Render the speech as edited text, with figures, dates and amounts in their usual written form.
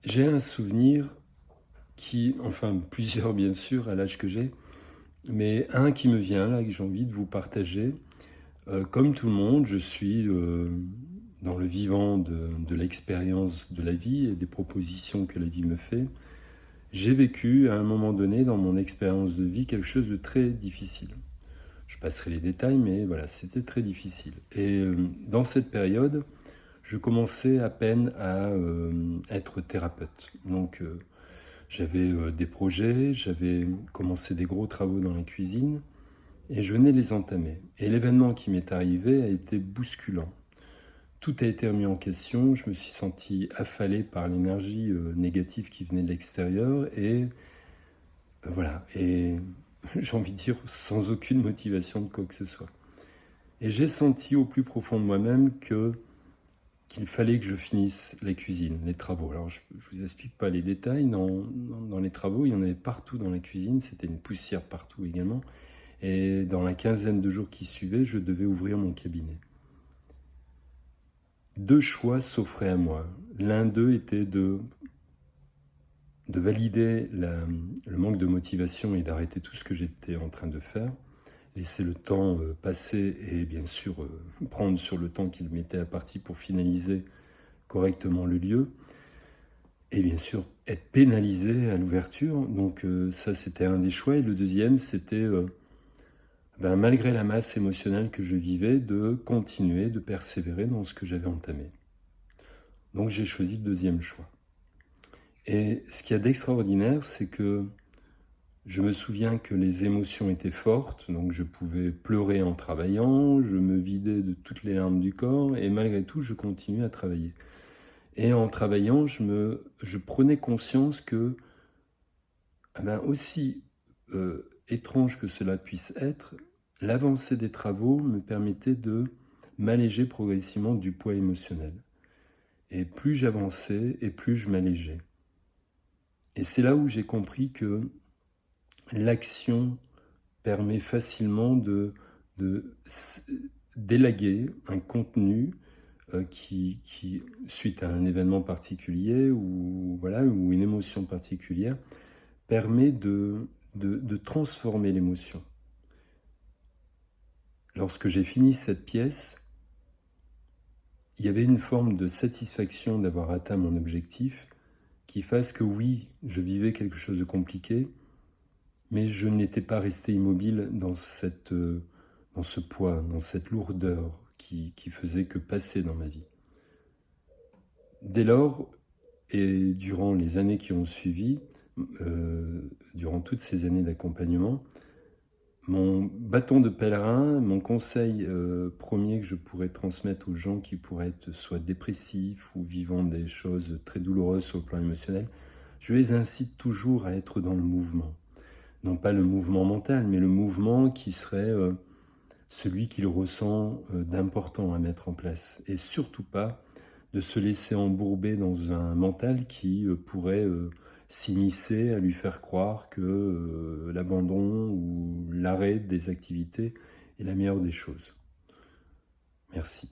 J'ai un souvenir enfin plusieurs bien sûr à l'âge que j'ai, mais un qui me vient là, que j'ai envie de vous partager. Comme tout le monde, je suis dans le vivant de l'expérience de la vie et des propositions que la vie me fait. J'ai vécu à un moment donné dans mon expérience de vie quelque chose de très difficile. Je passerai les détails, mais voilà, c'était très difficile. Et dans cette période, je commençais à peine à être thérapeute. Donc j'avais des projets, j'avais commencé des gros travaux dans la cuisine et je venais les entamer. Et l'événement qui m'est arrivé a été bousculant. Tout a été remis en question, je me suis senti affalé par l'énergie négative qui venait de l'extérieur et voilà, et j'ai envie de dire sans aucune motivation de quoi que ce soit. Et j'ai senti au plus profond de moi-même qu'il fallait que je finisse les cuisines, les travaux. Alors je vous explique pas les détails, dans les travaux, il y en avait partout dans la cuisine, c'était une poussière partout également. Et dans la quinzaine de jours qui suivaient, je devais ouvrir mon cabinet. Deux choix s'offraient à moi. L'un d'eux était de valider le manque de motivation et d'arrêter tout ce que j'étais en train de faire, laisser le temps passer et bien sûr prendre sur le temps qu'il m'était imparti pour finaliser correctement le lieu, et bien sûr être pénalisé à l'ouverture. Donc ça c'était un des choix. Et le deuxième c'était malgré la masse émotionnelle que je vivais, de continuer, de persévérer dans ce que j'avais entamé. Donc j'ai choisi le deuxième choix. Et ce qu'il y a d'extraordinaire, c'est que je me souviens que les émotions étaient fortes, donc je pouvais pleurer en travaillant, je me vidais de toutes les larmes du corps, et malgré tout, je continuais à travailler. Et en travaillant, je prenais conscience que, aussi étrange que cela puisse être, l'avancée des travaux me permettait de m'alléger progressivement du poids émotionnel. Et plus j'avançais, et plus je m'allégeais. Et c'est là où j'ai compris que l'action permet facilement d'élaguer un contenu qui, suite à un événement particulier ou, voilà, ou une émotion particulière, permet de transformer l'émotion. Lorsque j'ai fini cette pièce, il y avait une forme de satisfaction d'avoir atteint mon objectif qui fasse que oui, je vivais quelque chose de compliqué, mais je n'étais pas resté immobile dans ce poids, dans cette lourdeur qui faisait que passer dans ma vie. Dès lors, et durant les années qui ont suivi, durant toutes ces années d'accompagnement, mon bâton de pèlerin, mon conseil premier que je pourrais transmettre aux gens qui pourraient être soit dépressifs ou vivant des choses très douloureuses sur le plan émotionnel, je les incite toujours à être dans le mouvement. Non pas le mouvement mental, mais le mouvement qui serait celui qu'il ressent d'important à mettre en place. Et surtout pas de se laisser embourber dans un mental qui pourrait s'immiscer à lui faire croire que l'abandon ou l'arrêt des activités est la meilleure des choses. Merci.